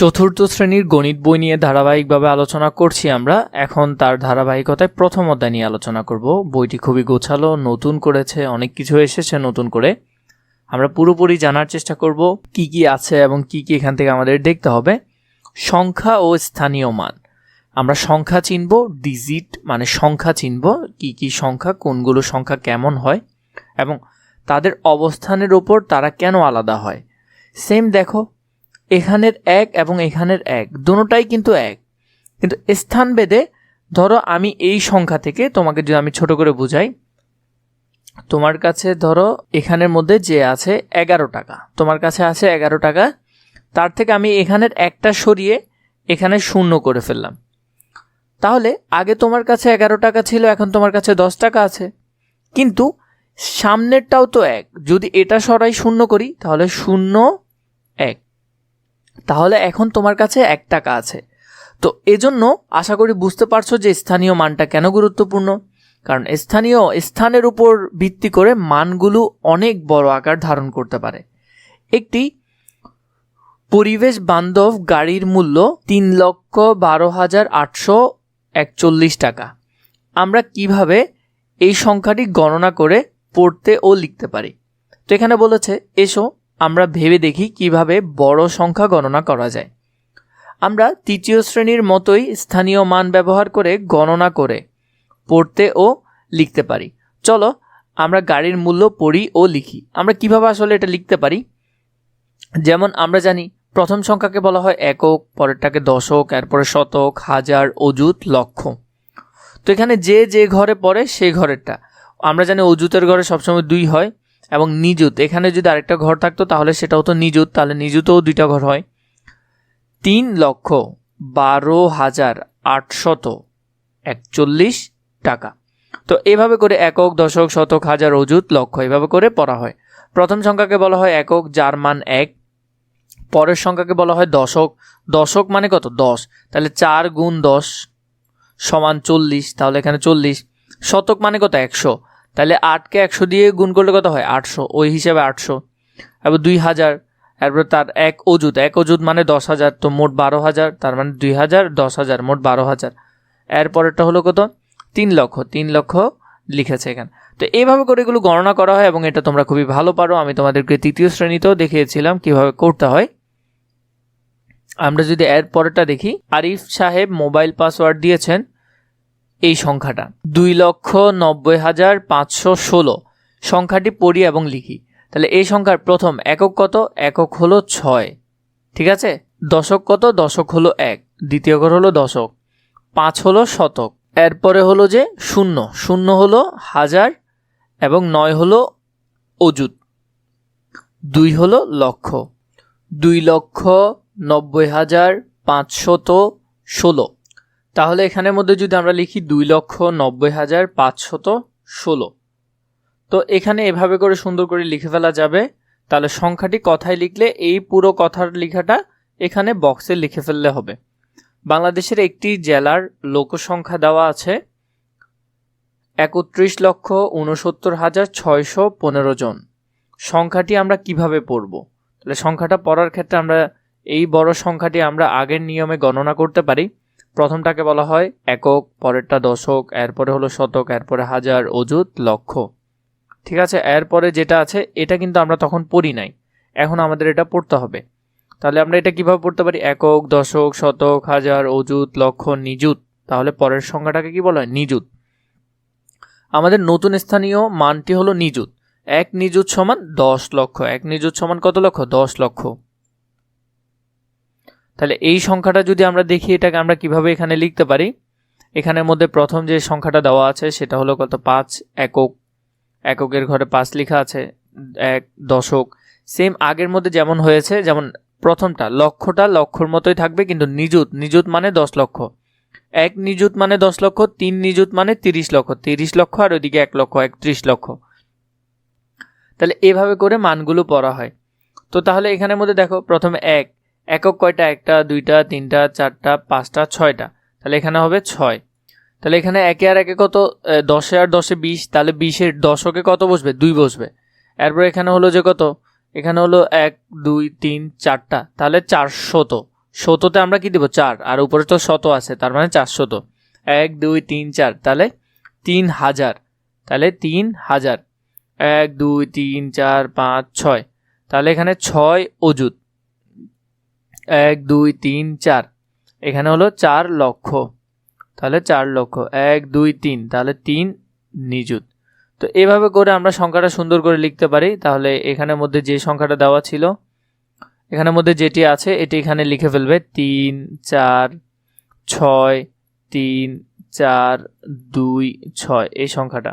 চতুর্থ শ্রেণীর গণিত বই নিয়ে ধারাবাহিকভাবে আলোচনা করছি আমরা। এখন তার ধারাবাহিকতায় প্রথম অধ্যায় নিয়ে আলোচনা করব। বইটি খুবই গোছালো, নতুন করেছে, অনেক কিছু এসেছে নতুন করে। আমরা পুরোপুরি জানার চেষ্টা করব কি কি আছে এবং কি কি এখান থেকে আমাদের দেখতে হবে। সংখ্যা ও স্থানীয় মান। আমরা সংখ্যা চিনব, ডিজিট মানে সংখ্যা চিনব, কি কি সংখ্যা, কোনগুলো সংখ্যা কেমন হয় এবং তাদের অবস্থানের উপর তারা কেন আলাদা হয়। সেম দেখো, এখানের এক এবং এখানের এক দুটোটাই কিন্তু এক, কিন্তু স্থানভেদে ধরো আমি এই সংখ্যা থেকে তোমাকে যদি আমি ছোট করে বুঝাই, তোমার কাছে ধরো এখানের মধ্যে যে আছে 11 টাকা, তোমার কাছে আছে 11 টাকা, তার থেকে আমি এখানের একটা সরিয়ে এখানে 0 করে ফেললাম। তাহলে আগে তোমার কাছে 11 টাকা ছিল, এখন তোমার কাছে 10 টাকা আছে, কিন্তু সামনেরটাও তো এক। যদি এটা সরাই 0 করি তাহলে 0 1, তাহলে এখন তোমার কাছে 1 টাকা আছে। তো এজন্য আশা করি বুঝতে পারছো যে স্থানীয় মানটা কেন গুরুত্বপূর্ণ। কারণ স্থানীয় স্থানের উপর ভিত্তি করে মানগুলো অনেক বড় আকার ধারণ করতে পারে। একটি পরিবেশ বান্ধব গাড়ির মূল্য 3,12,841 টাকা। আমরা কিভাবে এই সংখ্যাটি গণনা করে পড়তে ও লিখতে পারি? তো এখানে বলেছে, এসো আমরা ভেবে দেখি কিভাবে বড় সংখ্যা গণনা করা যায়। আমরা তৃতীয় শ্রেণীর মতোই স্থানীয় মান ব্যবহার করে গণনা করে পড়তে ও লিখতে পারি। চলো আমরা গাড়ির মূল্য পড়ি ও লিখি। আমরা কিভাবে আসলে এটা লিখতে পারি? যেমন আমরা জানি প্রথম সংখ্যাকে বলা হয় একক, পরেরটাকে দশক, এরপরে শতক, হাজার, অযুত, লক্ষ। তো এখানে যে যে ঘরে পড়ে সেই ঘরেরটা আমরা জানি, অযুতের ঘরে সবসময় 2 হয় এবং নিযুত, এখানে যদি আরেকটা ঘর থাকতো তাহলে সেটাও তো নিযুত, তাহলে নিযুতও 2টা ঘর হয়। 3,12,841 টাকা। তো এভাবে করে একক, দশক, শতক, হাজার, অযুত, লক্ষ এভাবে করে পড়া হয়। প্রথম সংখ্যাকে বলা হয় একক, যার মান 1। পরের সংখ্যাকে বলা হয় দশক। দশক মানে কত? 10, তাহলে 4 গুণ 10 সমান 40, তাহলে এখানে 40। শতক মানে কত? 100, তাহলে 8কে 100 দিয়ে গুণ করলে কত হয়? 800, ওই হিসাবে 800। এবার 2000, এরপর তার এক অযুত, এক অযুত মানে 10,000, তো মোট 12,000, তার মানে 2000, 10,000, মোট 12,000। এরপরেরটা হলো কত? 3 লক্ষ। 3 লক্ষ লিখেছে এখানে। তো এইভাবে করে এগুলো গণনা করা হয় এবং এটা তোমরা খুবই ভালো পারো। আমি তোমাদেরকে তৃতীয় শ্রেণীতেও দেখিয়েছিলাম কিভাবে করতে হয়। আমরা যদি এর পরেরটা দেখি, আরিফ সাহেব মোবাইল পাসওয়ার্ড দিয়েছেন এই সংখ্যাটা 2,90,516। সংখ্যাটি পড়ি এবং লিখি। তাহলে এই সংখ্যার প্রথম একক কত? একক হলো 6, ঠিক আছে। দশক কত? দশক হলো 1, দ্বিতীয় ঘর হলো দশক। 5 হলো শতক, এরপরে হলো যে 0, 0 হলো হাজার এবং 9 হলো অযুত, 2 হলো লক্ষ। 2,90,516। তাহলে এখানের মধ্যে যদি আমরা লিখি 2,90,516, তো এখানে এভাবে করে সুন্দর করে লিখে ফেলা যাবে। তাহলে সংখ্যাটি কথায় লিখলে এই পুরো কথার লেখাটা এখানে বক্সে লিখে ফেললে হবে। বাংলাদেশের একটি জেলার লোকসংখ্যা দেওয়া আছে 31,69,615 জন। সংখ্যাটি আমরা কিভাবে পড়ব? তাহলে সংখ্যাটা পড়ার ক্ষেত্রে আমরা এই বড় সংখ্যাটি আমরা আগের নিয়মে গণনা করতে পারি। প্রথমটাকে বলা হয় একক, পরেরটা দশক, এরপরে হলো শতক, এরপরে হাজার, অযুত, লক্ষ, ঠিক আছে। এরপরে যেটা আছে এটা কিন্তু আমরা তখন পড়ি নাই, এখন আমাদের এটা পড়তে হবে। তাহলে আমরা এটা কিভাবে পড়তে পারি? একক, দশক, শতক, হাজার, অযুত, লক্ষ, নিযুত। তাহলে পরের সংখ্যাটাকে কি বলা হয়? নিযুত। আমাদের নতুন স্থানীয় মানটি হলো নিযুত। 1 নিযুত সমান 10 লক্ষ। 1 নিযুত সমান কত লক্ষ? 10 লক্ষ। তাহলে এই সংখ্যাটা যদি আমরা দেখি, এটাকে আমরা কিভাবে এখানে লিখতে পারি? এখানের মধ্যে প্রথম যে সংখ্যাটা দেওয়া আছে সেটা হলো কত? 5 একক, এককের ঘরে 5 লেখা আছে। 1 দশক, সেম আগের মধ্যে যেমন হয়েছে, যেমন প্রথমটা লক্ষটা লক্ষর মতোই থাকবে, কিন্তু নিযুত, নিযুত মানে 10 লক্ষ। 1 নিযুত মানে 10 লক্ষ, 3 নিযুত মানে 30 লক্ষ, 30 লক্ষ, আর ওইদিকে 1 লক্ষ, 31 লক্ষ। তাহলে এভাবে করে মানগুলো পড়া হয়। তো তাহলে এখানের মধ্যে দেখো, প্রথমে একক কয়টা? 1টা, 2টা, 3টা, 4টা, 5টা, 6টা, তাহলে এখানে হবে 6। তাহলে এখানে 1 আর 1 কত? 10 আর 10 20, তাহলে 20-এর দশকে কত বসবে? 2 বসবে। এরপর এখানে হলো যে কত? এখানে হলো 1 2 3 4টা, তাহলে 400। শততে আমরা কি দেবো 4, আর উপরে তো শত আছে, তার মানে 400। 1 2 3 4, তাহলে 3000, তাহলে 3000। 1 2 3 4 5 6, তাহলে এখানে 6 অযুত। 1 2 3 4, এখানে হলো 4 লক্ষ, তাহলে 4 লক্ষ। 1 2 3, তাহলে 3 নিযুত। তো এভাবে করে আমরা সংখ্যাটা সুন্দর করে লিখতে পারি। তাহলে এখানের মধ্যে যে সংখ্যাটা দেওয়া ছিল, এখানের মধ্যে যেটি আছে এটি এখানে লিখে ফেলবে 3 4 6 3 4 2 6, এই সংখ্যাটা।